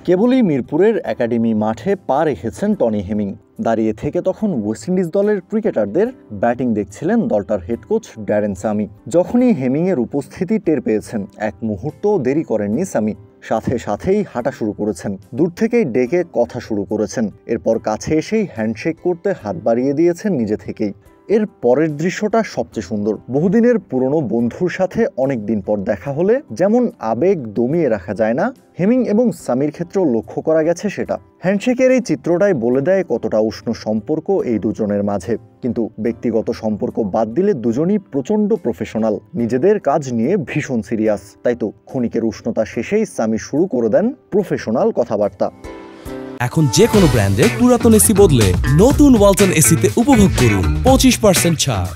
কেবলই মিরপুরের একাডেমি মাঠে পা রেখেছেন টনি হেমিং। দাঁড়িয়ে থেকে তখন ওয়েস্ট ইন্ডিজ দলের ক্রিকেটারদের ব্যাটিং দেখছিলেন দলটার হেড কোচ ড্যারেন সামি। যখনই হেমিংয়ের উপস্থিতি টের পেয়েছেন, এক মুহূর্তও দেরি করেননি সামি। সাথে সাথেই হাঁটা শুরু করেছেন, দূর থেকেই ডেকে কথা শুরু করেছেন, এরপর কাছে এসেই হ্যান্ডশেক করতে হাত বাড়িয়ে দিয়েছেন নিজে থেকেই। এর পরের দৃশ্যটা সবচেয়ে সুন্দর। বহুদিনের পুরনো বন্ধুর সাথে অনেক দিন পর দেখা হলে যেমন আবেগ দমিয়ে রাখা যায় না, হেমিং এবং সামির ক্ষেত্রেও লক্ষ্য করা গেছে সেটা। হ্যান্ডশেকের এই চিত্রটাই বলে দেয় কতটা উষ্ণ সম্পর্ক এই দুজনের মাঝে। কিন্তু ব্যক্তিগত সম্পর্ক বাদ দিলে দুজনই প্রচণ্ড প্রফেশনাল, নিজেদের কাজ নিয়ে ভীষণ সিরিয়াস। তাই তো ক্ষণিকের উষ্ণতা শেষেই সামি শুরু করে দেন প্রফেশনাল কথাবার্তা। এখন যে কোনো ব্র্যান্ডের পুরাতন এসি বদলে নতুন ওয়ালটন এসিতে উপভোগ করুন 25% ছাড়।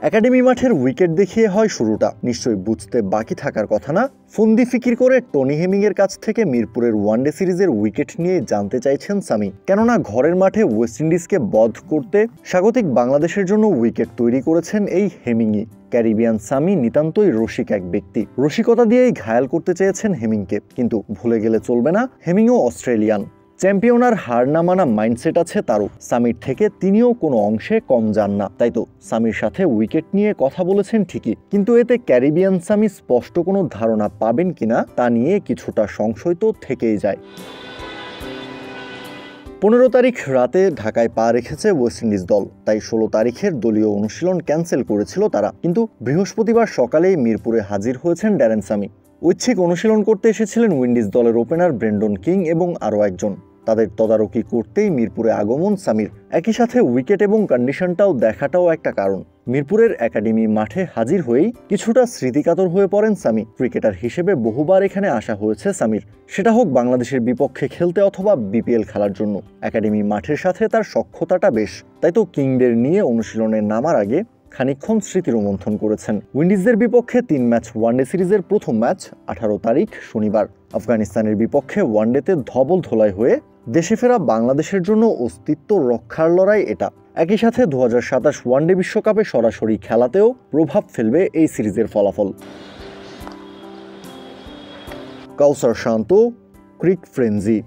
একাডেমি মাঠের উইকেট দেখিয়ে হয় শুরুটা, নিশ্চয়ই বুঝতে বাকি থাকার কথা না। ফন্দি ফিকির করে টনি হেমিংয়ের কাছ থেকে মিরপুরের ওয়ানডে সিরিজের উইকেট নিয়ে জানতে চাইছেন সামি। কেননা ঘরের মাঠে ওয়েস্ট ইন্ডিজকে বধ করতে স্বাগতিক বাংলাদেশের জন্য উইকেট তৈরি করেছেন এই হেমিংই। ক্যারিবিয়ান সামি নিতান্তই রসিক এক ব্যক্তি, রসিকতা দিয়েই ঘায়াল করতে চেয়েছেন হেমিংকে। কিন্তু ভুলে গেলে চলবে না, হেমিংও অস্ট্রেলিয়ান। চ্যাম্পিয়ন আর হার না মানা মাইন্ডসেট আছে তারও। সামির থেকে তিনিও কোনো অংশে কম যান না। তাই তো সামির সাথে উইকেট নিয়ে কথা বলেছেন ঠিকই, কিন্তু এতে ক্যারিবিয়ান সামি স্পষ্ট কোনো ধারণা পাবেন কিনা তা নিয়ে কিছুটা সংশয় তো থেকেই যায়। 15 তারিখ রাতে ঢাকায় পা রেখেছে ওয়েস্ট ইন্ডিজ দল, তাই 16 তারিখের দলীয় অনুশীলন ক্যান্সেল করেছিল তারা। কিন্তু বৃহস্পতিবার সকালেই মিরপুরে হাজির হয়েছেন ড্যারেন সামি। ঐচ্ছিক অনুশীলন করতে এসেছিলেন উইন্ডিজ দলের ওপেনার ব্রেন্ডন কিং এবং আরও একজন। তাদের তদারকি করতেই মিরপুরে আগমন সামির। একই সাথে উইকেট এবং কন্ডিশনটাও দেখাটাও একটা কারণ। মিরপুরের একাডেমি মাঠে হাজির হয়েই কিছুটা স্মৃতিকাতর হয়ে পড়েন সামি। ক্রিকেটার হিসেবে বহুবার এখানে আসা হয়েছে সামির, সেটা হোক বাংলাদেশের বিপক্ষে খেলতে অথবা বিপিএল খেলার জন্য। একাডেমি মাঠের সাথে তার সখ্যতাটা বেশ, তাই তো কিংদের নিয়ে অনুশীলনে নামার আগে খানিকক্ষণ স্মৃতি রোমন্থন করেছেন। উইন্ডিজদের বিপক্ষে 3 ম্যাচ ওয়ানডে সিরিজের প্রথম ম্যাচ 18 তারিখ শনিবার। আফগানিস্তানের বিপক্ষে ওয়ানডেতে ধবল ধোলাই হয়ে দেশে ফেরা বাংলাদেশের জন্য অস্তিত্ব রক্ষার লড়াই এটা। একই সাথে 2027 ওয়ানডে বিশ্বকাপে সরাসরি খেলাতেও প্রভাব ফেলবে এই সিরিজের ফলাফল। কাউসার শান্ত, ক্রিক ফ্রেঞ্জি।